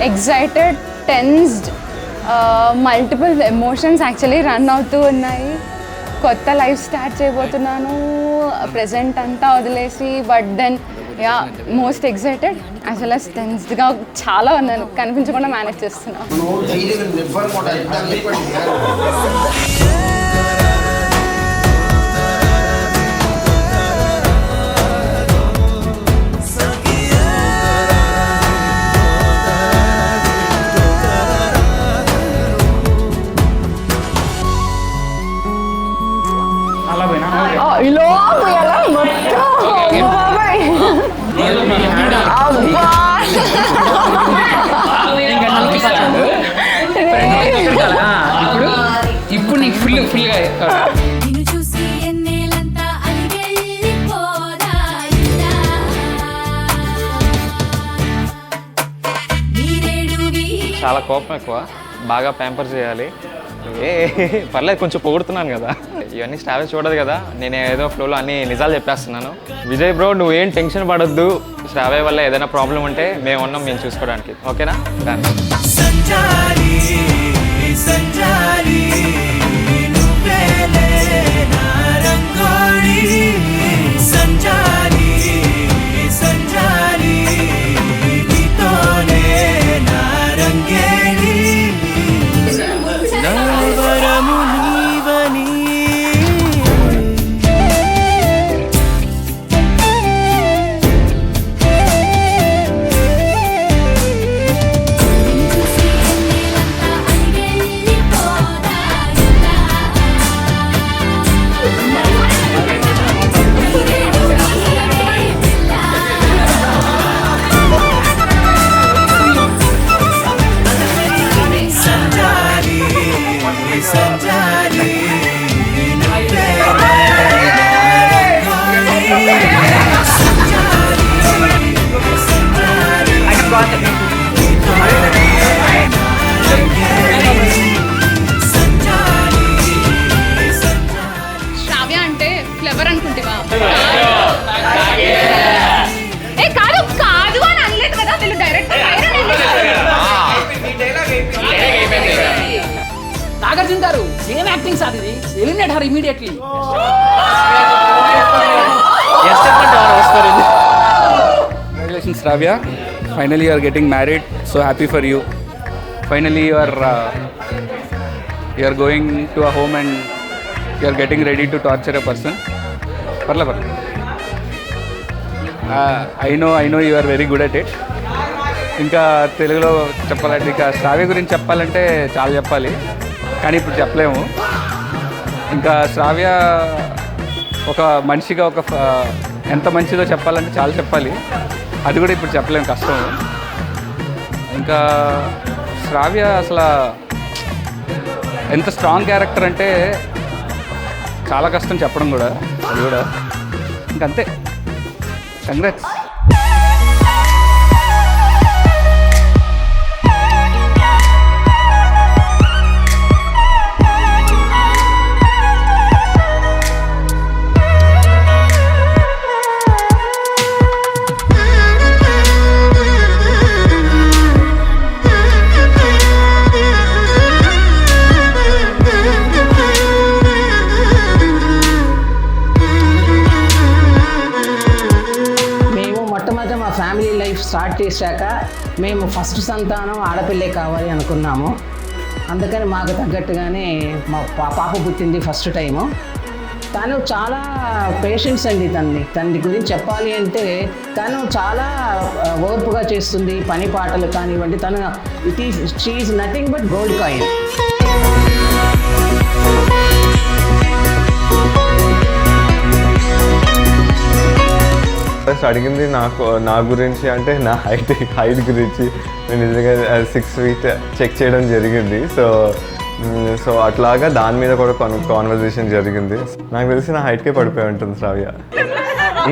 Excited, tensed, multiple emotions actually run అవుతూ ఉన్నాయి. కొత్త లైఫ్ స్టార్ట్ చేయబోతున్నాను, ప్రెజెంట్ అంతా వదిలేసి. But then ya most excited as well as టెన్స్డ్గా చాలా ఉన్నాను, కనిపించకుండా మేనేజ్ చేస్తున్నాను. ఇలా ఎలా ఇప్పుడు నీకు ఫుల్గా చాలా కోపం ఎక్కువ, బాగా ప్యాంపర్ చేయాలి. పర్లేదు, కొంచెం పొగుడుతున్నాను కదా. ఇవన్నీ స్టావే చూడదు కదా, నేను ఏదో ఫ్లోలో అన్ని నిజాలు చెప్పేస్తున్నాను. విజయ్ బ్రో, నువ్వేం టెన్షన్ పడొద్దు. శ్రావే వల్ల ఏదైనా ప్రాబ్లం ఉంటే మేము ఉన్నాం, మేము చూసుకోవడానికి. ఓకేనా? శ్రావ్య అంటే ఫ్లేవర్ అనుకుంటేవా? ఏ కాదు కాదు అని అనలేదు కదా, వీళ్ళు డైరెక్ట్ నాగార్జున గారు ఏం యాక్టింగ్ సార్ ఇది, eliminate her immediately. Congratulations, Ravya. Finally, you are getting married. So happy for you. Finally, you are going to a home and you are getting ready to torture a person. Parla. I know you are very good at it. ఇంకా తెలుగులో చెప్పాలంటే, ఇంకా శ్రావ్య గురించి చెప్పాలంటే చాలా చెప్పాలి, కానీ ఇప్పుడు చెప్పలేము. ఇంకా శ్రావ్య ఒక మనిషిగా ఎంత మంచిదో చెప్పాలంటే చాలా చెప్పాలి, అది కూడా ఇప్పుడు చెప్పలేము, కష్టం. ఇంకా శ్రావ్య అసలు ఎంత స్ట్రాంగ్ క్యారెక్టర్ అంటే చాలా కష్టం చెప్పడం కూడా, అది కూడా ఇంకంతే. కంగ్రాట్స్. స్టార్ట్ చేశాక మేము ఫస్ట్ సంతానం ఆడపిల్లే కావాలి అనుకున్నాము. అందుకని మాకు తగ్గట్టుగానే మా పాప పుట్టింది ఫస్ట్ టైము. తను చాలా పేషెన్స్ అండి. తన గురించి చెప్పాలి అంటే తను చాలా ఓర్పుగా చేస్తుంది, పని పాటలు కానివ్వండి. తను she is nothing but gold coin. First అడిగింది నా గురించి అంటే నా హైట్ గురించి. నేను నిజంగా 6 feet చెక్ చేయడం జరిగింది. సో అట్లాగా దాని మీద కూడా కాన్వర్జేషన్ జరిగింది. నాకు తెలిసి నా హైట్కే పడిపోయి ఉంటుంది శ్రావ్య.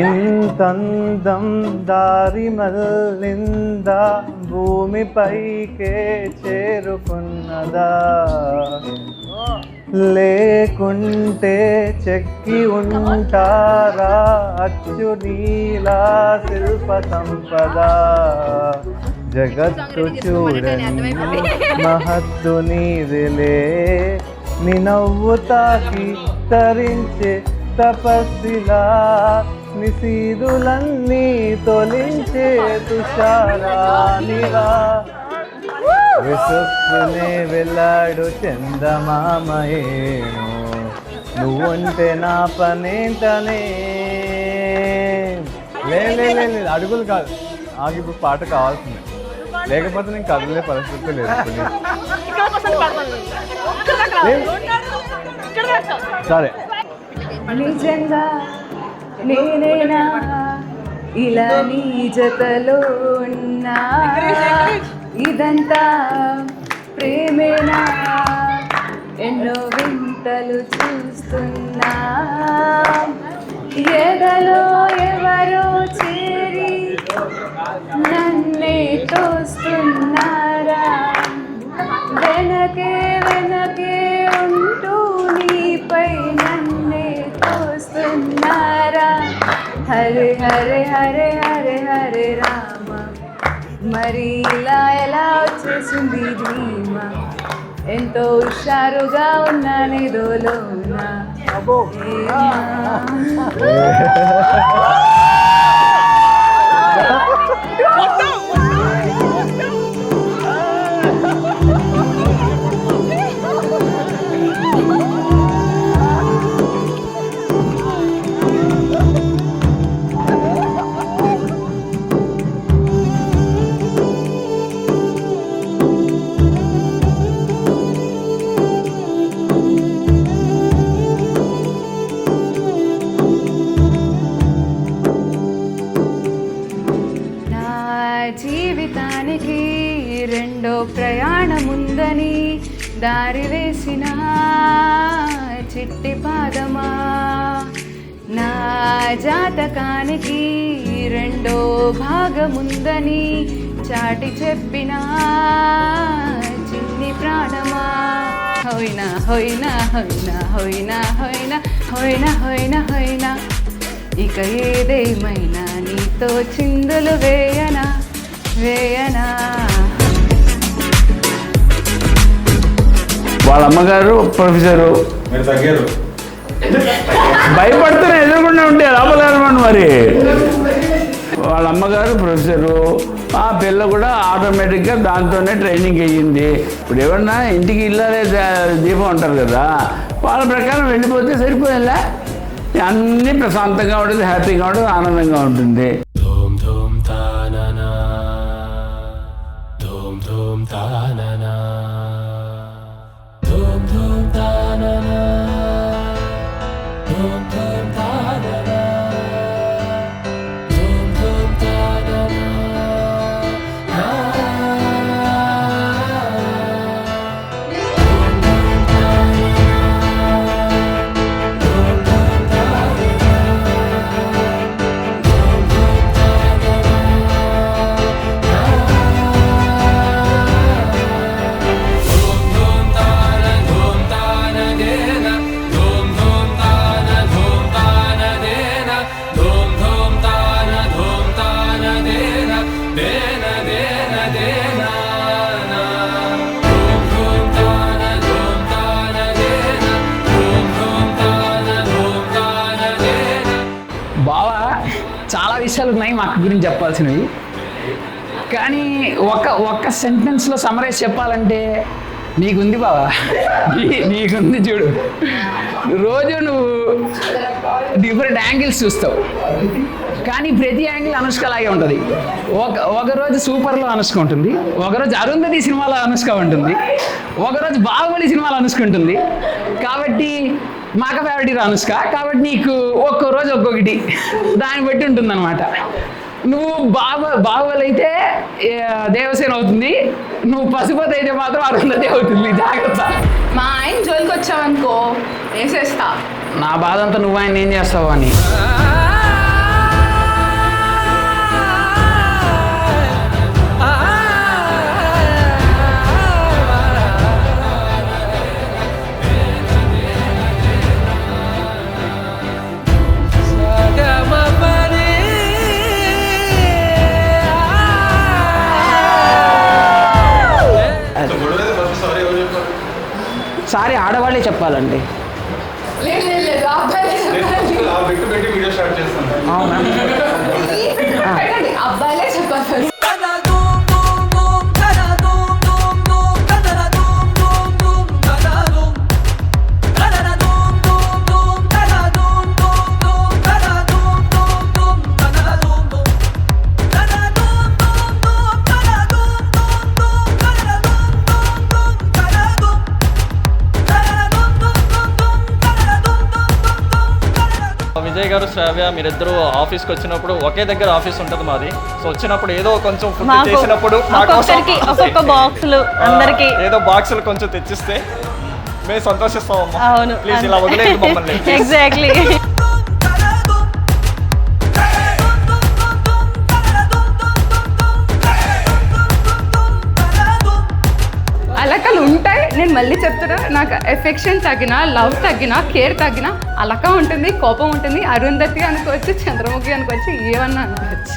ఇంతందం దారి మల్లిందా భూమిపైకే చేరుకున్నదా లేకుంటే చెక్కి ఉంటారా అచ్చు నీలా శిల్ప సంపద జగత్తు చూడని మహత్తు నీదిలే నీ నవ్వు తాకి తరించే తపస్సిలా నిశీదులన్నీ తొలించే తుషారానిలా విసుక్కునే వెళ్ళాడు చందమామయేను నువ్వుంటే నా పనేంటనే. లేదు అడుగులు కాదు, నాకు ఇప్పుడు పాట కావాల్సిందే, లేకపోతే నేను కదలే పరిస్థితి లేదు. సరే నిజంగా నేనేనా ఇలా నీ జతలో ఉన్నా ఇదంతా ప్రేమేనా ఎన్నో వింతలు చూస్తున్నా ఎదలో ఎవరో చేరి నన్నే తోస్తున్నారా వెనకే ఉంటూ నీపై నన్నే తోస్తున్నారా హరే హరే హరే హరే హరే రామ మరి ఇలా ఎలా వచ్చేసింది ధీమ ఎంతో హుషారుగా ఉన్నానేదోలోనా జీవితానికి రెండో ప్రయాణముందని దారి వేసిన చిట్టి పాదమా నా జాతకానికి రెండో భాగముందని చాటి చెప్పిన చిన్ని ప్రాణమా హోయినా హోయినా హోయినా హోయినా హోయినా హోయినా హోయినా హోయినా ఇక ఏదేమైనా నీతో చిందులు వేయనా వాళ్ళ అమ్మగారు ప్రొఫెసరు భయపడుతున్నా ఎదురుకుండా ఉంటే రాబోలేరమని మరి వాళ్ళ అమ్మగారు ప్రొఫెసరు ఆ పిల్ల కూడా ఆటోమేటిక్గా దాంతోనే ట్రైనింగ్ అయ్యింది. ఇప్పుడు ఏమన్నా ఇంటికి ఇల్లాలే దీపం అంటారు కదా, వాళ్ళ ప్రకారం వెళ్ళిపోతే సరిపోయేలా అన్నీ ప్రశాంతంగా ఉంటుంది, హ్యాపీగా ఉంటుంది, ఆనందంగా ఉంటుంది. చాలా విషయాలు ఉన్నాయి మా అక్క గురించి చెప్పాల్సినవి, కానీ ఒక్క సెంటెన్స్లో సమరైజ్ చెప్పాలంటే నీకుంది బావా, నీకుంది చూడు. రోజు నువ్వు డిఫరెంట్ యాంగిల్స్ చూస్తావు, కానీ ప్రతి యాంగిల్ అనుష్కలాగే ఉంటుంది. ఒకరోజు సూపర్లో అనుష్క ఉంటుంది, ఒకరోజు అరుంధతి సినిమాలో అనుష్క ఉంటుంది, ఒకరోజు బాహుబలి సినిమాలో అనుష్క ఉంటుంది. కాబట్టి మాక ఫేవరెట్ అనుష్క, కాబట్టి నీకు ఒక్కో రోజు ఒక్కొక్కటి దాన్ని బట్టి ఉంటుందన్నమాట. నువ్వు బాహుబలి అయితే దేవసేన అవుతుంది, నువ్వు పశుపతి అయితే మాత్రం అరుంధతి అవుతుంది. జాగ్రత్త. మా ఆయన జోలికి వచ్చావనుకో వేసేస్తా. నా బాధ అంతా నువ్వు ఆయన ఏం చేస్తావు అని. సారీ ఆడవాళ్ళే చెప్పాలండి. లేదు అవునా? అబ్బాయిలే చెప్పాలి. విజయ్ గారు, శ్రావ్య మీరిద్దరూ ఆఫీస్కి వచ్చినప్పుడు ఒకే దగ్గర ఆఫీస్ ఉంటుంది మాది. సో వచ్చినప్పుడు ఏదో కొంచెం ఫుడ్ చేసినప్పుడు ఒక్కొక్క బాక్సులు అందరికి ఏదో బాక్సులు కొంచెం తెచ్చిస్తే మేము సంతోషిస్తామమ్మా. అవును, ప్లీజ్ ఇలా వదిలేదు మమ్మల్ని. ఎగ్జాక్ట్లీ. అలకలు ఉంటాయి. నేను మళ్ళీ చెప్తున్నా, నాకు ఎఫెక్షన్ తగ్గినా, లవ్ తగ్గినా, కేర్ తగ్గినా అలక ఉంటుంది, కోపం ఉంటుంది. అరుంధతి అనుకోవచ్చు, చంద్రముఖి అనుకోవచ్చు, ఏమన్నా అనుకోవచ్చు.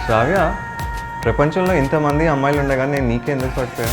శ్రావ్య, ప్రపంచంలో ఇంతమంది అమ్మాయిలు ఉండగా నేను నీకే ఎందుకు పడిపోయా?